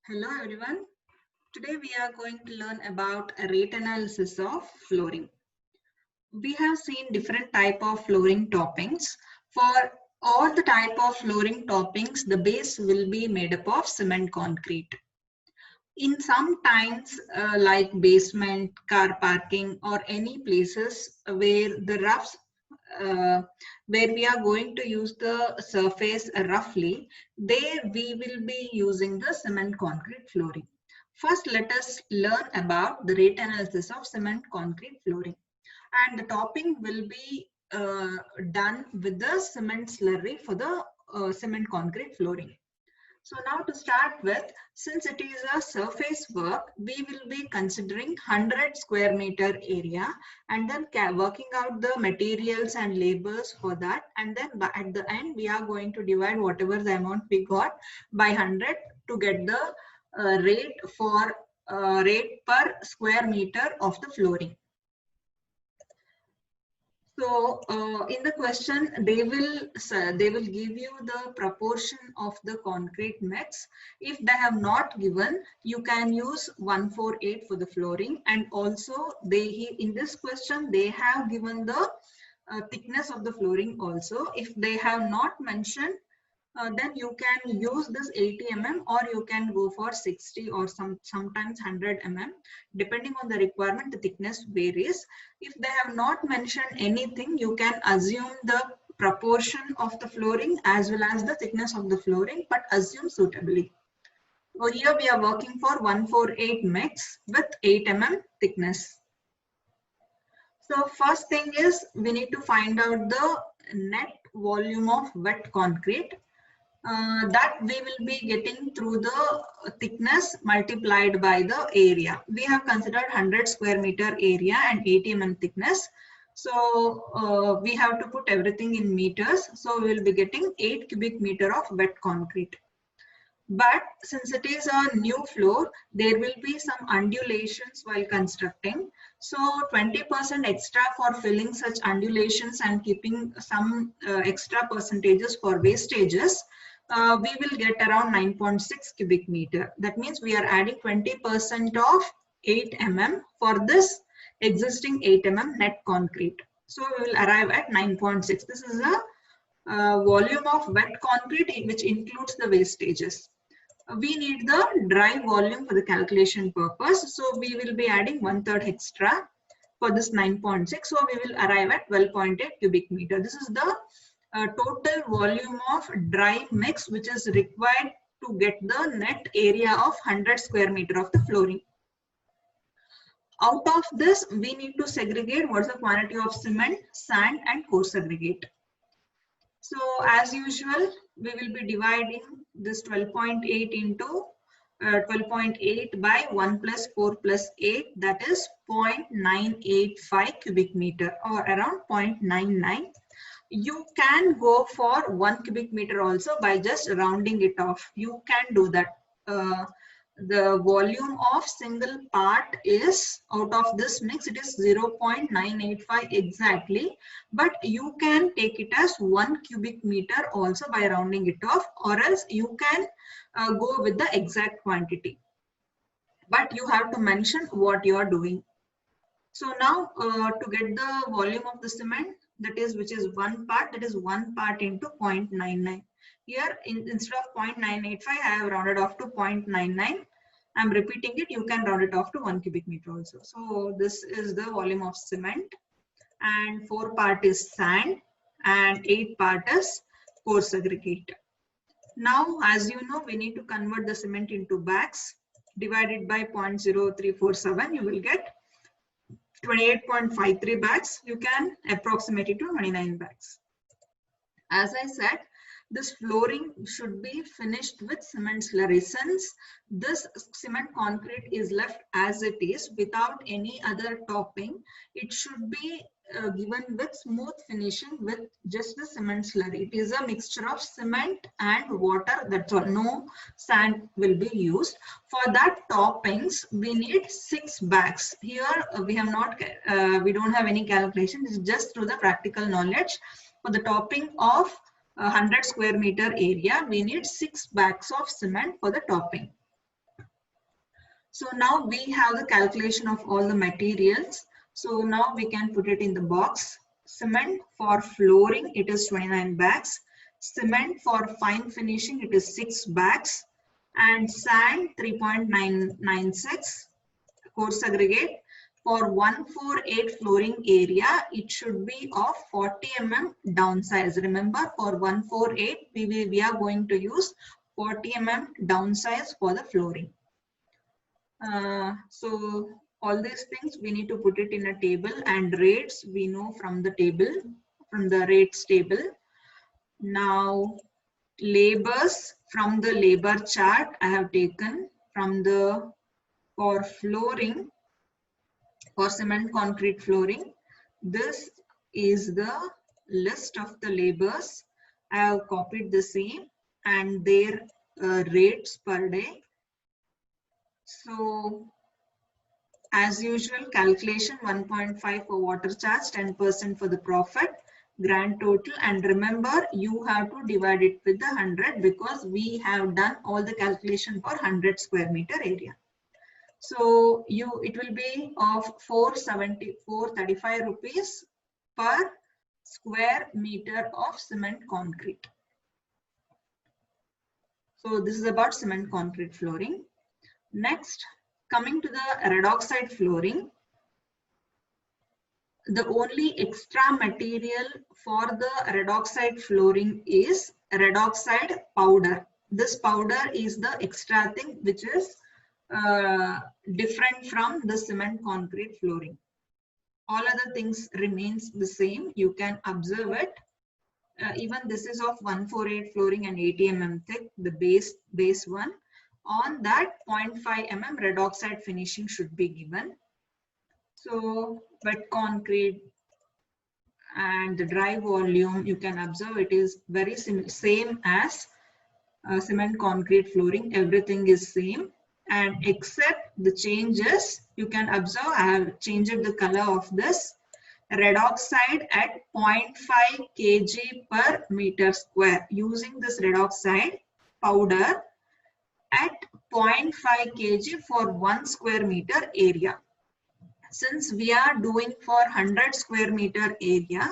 Hello everyone. Today we are going to learn about a rate analysis of flooring. We have seen different type of flooring toppings. For all the type of flooring toppings, the base will be made up of cement concrete. In some times like basement, car parking or any places where the roughs where we are going to use the surface roughly, there we will be using the cement concrete flooring. First, let us learn about the rate analysis of cement concrete flooring. And the topping will be done with the cement slurry for the cement concrete flooring. So now to start with, since it is a surface work, we will be considering 100 square meter area and then working out the materials and labors for that. And then at the end, we are going to divide whatever the amount we got by 100 to get the rate for rate per square meter of the flooring. So in the question, they will give you the proportion of the concrete mix. If they have not given, you can use 148 for the flooring. And also in this question, they have given the thickness of the flooring also. If they have not mentioned, then you can use this 80 or you can go for 60 or sometimes 100 depending on the requirement. The thickness varies. If they have not mentioned anything, you can assume the proportion of the flooring as well as the thickness of the flooring, but assume suitably. So here we are working for 148 mix with 8 thickness. So first thing is we need to find out the net volume of wet concrete. That we will be getting through the thickness multiplied by the area. We have considered 100 square meter area and 80 thickness. So we have to put everything in meters. So we will be getting 8 cubic meter of wet concrete. But since it is a new floor, there will be some undulations while constructing. So 20% extra for filling such undulations and keeping some extra percentages for wastages. We will get around 9.6 cubic meter. That means we are adding 20% of 8 for this existing 8 net concrete. So we will arrive at 9.6. This is a volume of wet concrete which includes the wastages. We need the dry volume for the calculation purpose. So we will be adding 1/3 extra for this 9.6. So we will arrive at 12.8 cubic meter. This is the total volume of dry mix which is required to get the net area of 100 square meter of the flooring. Out of this, we need to segregate what's the quantity of cement, sand and coarse aggregate. So as usual, we will be dividing this 12.8 into 12.8 by 1 plus 4 plus 8, that is 0.985 cubic meter or around 0.99. You can go for 1 cubic meter also by just rounding it off. You can do that. The volume of single part is out of this mix, it is 0.985 exactly, but you can take it as 1 cubic meter also by rounding it off, or else you can go with the exact quantity. But you have to mention what you are doing. So now to get the volume of the cement, that is which is 1 part, that is 1 part into 0.99. Here instead of 0.985, I have rounded off to 0.99. I'm repeating it, you can round it off to 1 cubic meter also. So this is the volume of cement, and 4 part is sand and 8 part is coarse aggregate. Now as you know, we need to convert the cement into bags. Divided by 0.0347, you will get 28.53 bags. You can approximate it to 29 bags. As I said, this flooring should be finished with cement slurry. Since this cement concrete is left as it is without any other topping, it should be given with smooth finishing with just the cement slurry. It is a mixture of cement and water, that's all. No sand will be used. For that toppings, we need 6 bags. Here we have not, we don't have any calculation. It's just through the practical knowledge. For the topping of 100 square meter area, we need 6 bags of cement for the topping. So now we have the calculation of all the materials. So now we can put it in the box. Cement for flooring, it is 29 bags. Cement for fine finishing, it is 6 bags. And sand, 3.996. Coarse aggregate. For 148 flooring area, it should be of 40 mm downsize. Remember, for 148, we are going to use 40 mm downsize for the flooring. So all these things we need to put it in a table, and rates we know from the table, from the rates table. Now labors, from the labor chart I have taken from the, for flooring, for cement concrete flooring, this is the list of the labors. I have copied the same and their rates per day. So as usual, calculation 1.5 for water charge, 10% for the profit, grand total. And remember, you have to divide it with the 100 because we have done all the calculation for 100 square meter area. So it will be of 435 rupees per square meter of cement concrete. So this is about cement concrete flooring. Next, coming to the red oxide flooring, the only extra material for the red oxide flooring is red oxide powder. This powder is the extra thing which is different from the cement concrete flooring. All other things remains the same. You can observe it. Even this is of 148 flooring and 80 mm thick, the base one. On that 0.5 mm red oxide finishing should be given. So wet concrete and the dry volume, you can observe it is very same as cement concrete flooring. Everything is same, and except the changes, you can observe I have changed the color of this. Red oxide at 0.5 kg per meter square, using this red oxide powder at 0.5 kg for 1 square meter area. Since we are doing for 100 square meter area,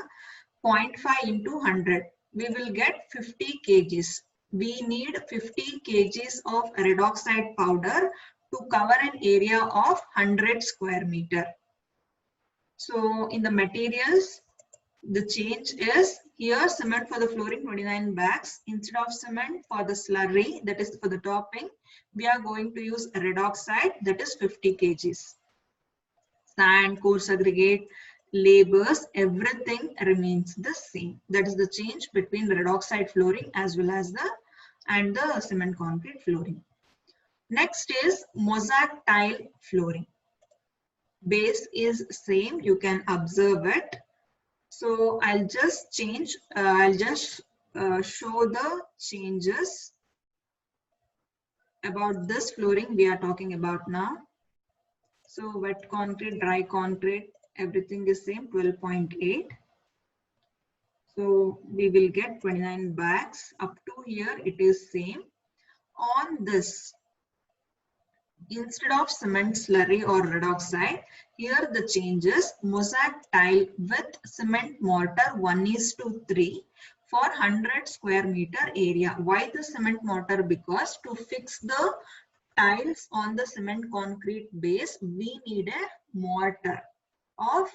0.5 into 100, we will get 50 kgs. We need 50 kgs of red oxide powder to cover an area of 100 square meter. So in the materials, the change is here cement for the flooring 29 bags. Instead of cement for the slurry, that is for the topping, we are going to use red oxide, that is 50 kgs. Sand, coarse aggregate, labors, everything remains the same. That is the change between red oxide flooring as well as the cement concrete flooring. Next is mosaic tile flooring. Base is same, you can observe it. So I'll just change, I'll just show the changes about this flooring we are talking about now. So wet concrete, dry concrete, everything is same, 12.8. So we will get 29 bags. Up to here it is same. On this, instead of cement slurry or red oxide, here the changes mosaic tile with cement mortar 1:3 for 100 square meter area. Why the cement mortar? Because to fix the tiles on the cement concrete base, we need a mortar of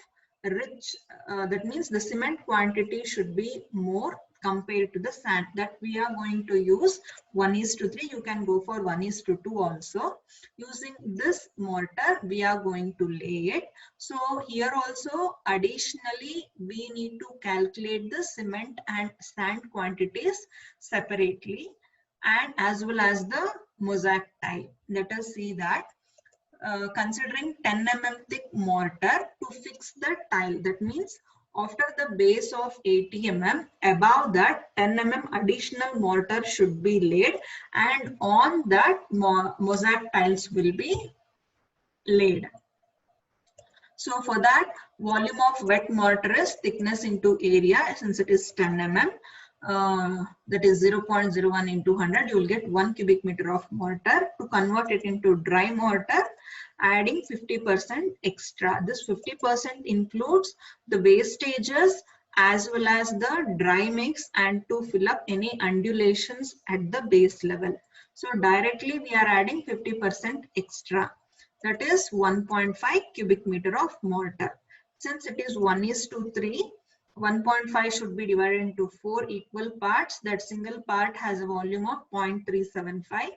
rich, that means the cement quantity should be more compared to the sand that we are going to use 1:3. You can go for 1:2 also. Using this mortar, we are going to lay it. So here also additionally, we need to calculate the cement and sand quantities separately, and as well as the mosaic tile. Let us see that. Considering 10 mm thick mortar to fix the tile, that means after the base of 80 mm, above that 10 mm additional mortar should be laid, and on that mosaic tiles will be laid. So for that, volume of wet mortar is thickness into area, since it is 10 mm. that is 0.01 into 100, you will get 1 cubic meter of mortar. To convert it into dry mortar, adding 50% extra. This 50% includes the wastages as well as the dry mix and to fill up any undulations at the base level. So directly we are adding 50% extra. That is 1.5 cubic meter of mortar. Since it is 1:3, 1.5 should be divided into 4 equal parts. That single part has a volume of 0.375.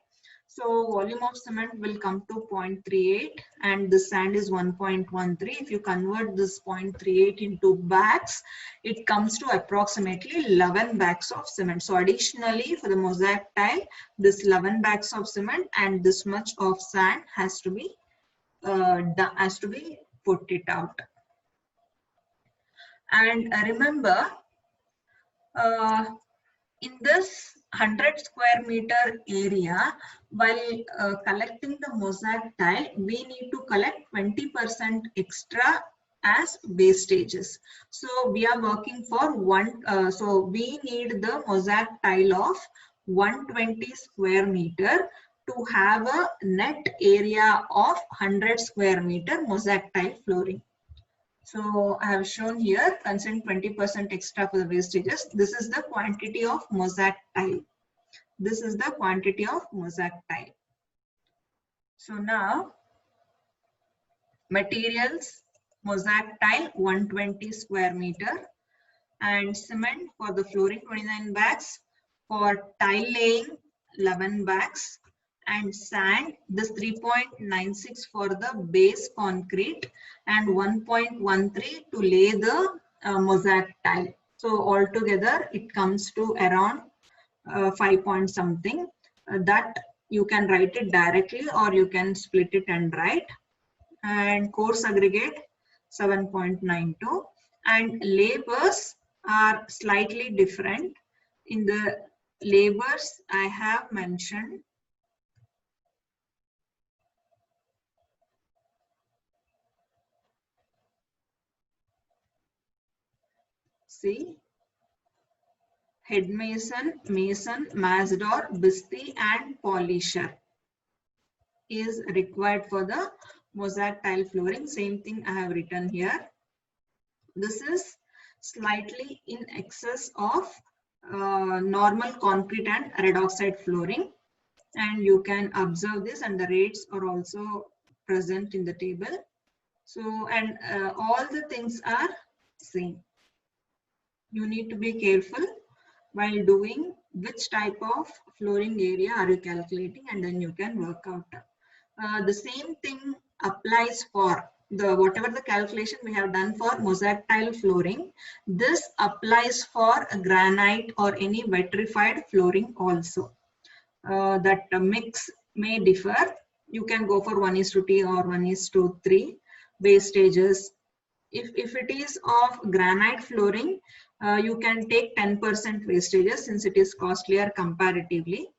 So volume of cement will come to 0.38 and the sand is 1.13. If you convert this 0.38 into bags, it comes to approximately 11 bags of cement. So additionally, for the mosaic tile, this 11 bags of cement and this much of sand has to be put it out. And remember, in this 100 square meter area, while collecting the mosaic tile, we need to collect 20% extra as wastages. So we are working for so we need the mosaic tile of 120 square meter to have a net area of 100 square meter mosaic tile flooring. So I have shown here, consider 20% extra for the wastages. This is the quantity of mosaic tile. This is the quantity of mosaic tile. So now, materials, mosaic tile 120 square meter and cement for the flooring 29 bags, for tile laying 11 bags, and sand, this 3.96 for the base concrete and 1.13 to lay the mosaic tile. So altogether it comes to around 5 point something. That you can write it directly or you can split it and write. And coarse aggregate 7.92 and labors are slightly different. In the labors I have mentioned head mason, mason, matador, bisty and polisher is required for the mosaic tile flooring. Same thing I have written here. This is slightly in excess of normal concrete and red oxide flooring, and you can observe this, and the rates are also present in the table. So, and all the things are same. You need to be careful while doing which type of flooring area are you calculating, and then you can work out. The same thing applies for the whatever the calculation we have done for mosaic tile flooring. This applies for a granite or any vitrified flooring also. That mix may differ. You can go for 1:2 or 1:3 wastages. If it is of granite flooring, you can take 10% wastages since it is costlier comparatively.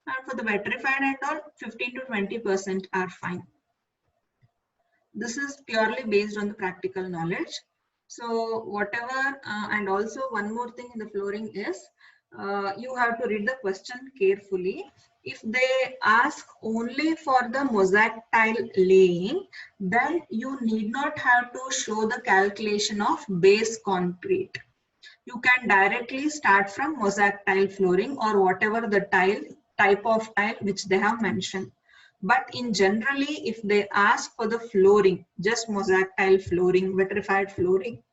And for the vitrified and all, 15 to 20% are fine. This is purely based on the practical knowledge. So whatever, and also one more thing in the flooring is, you have to read the question carefully. If they ask only for the mosaic tile laying, then you need not have to show the calculation of base concrete. You can directly start from mosaic tile flooring or whatever the type of tile which they have mentioned. But in generally, if they ask for the flooring, just mosaic tile flooring, vitrified flooring,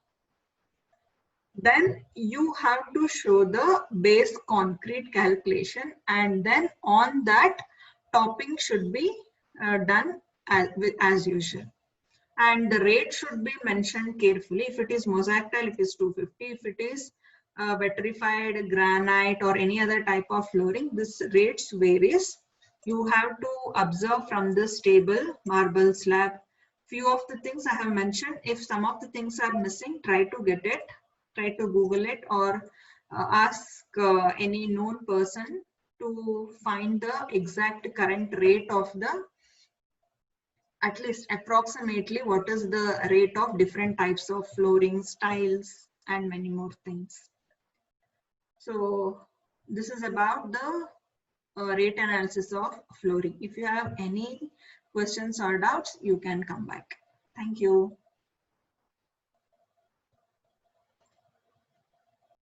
then you have to show the base concrete calculation, and then on that topping should be done as usual. And the rate should be mentioned carefully. If it is mosaic tile, it is 250. If it is vitrified granite or any other type of flooring, this rates varies. You have to observe from this table, marble slab. Few of the things I have mentioned. If some of the things are missing, try to get it, try to Google it, or ask any known person to find the exact current rate of the, at least approximately what is the rate of different types of flooring styles and many more things. So this is about the rate analysis of flooring. If you have any questions or doubts, you can come back. Thank you.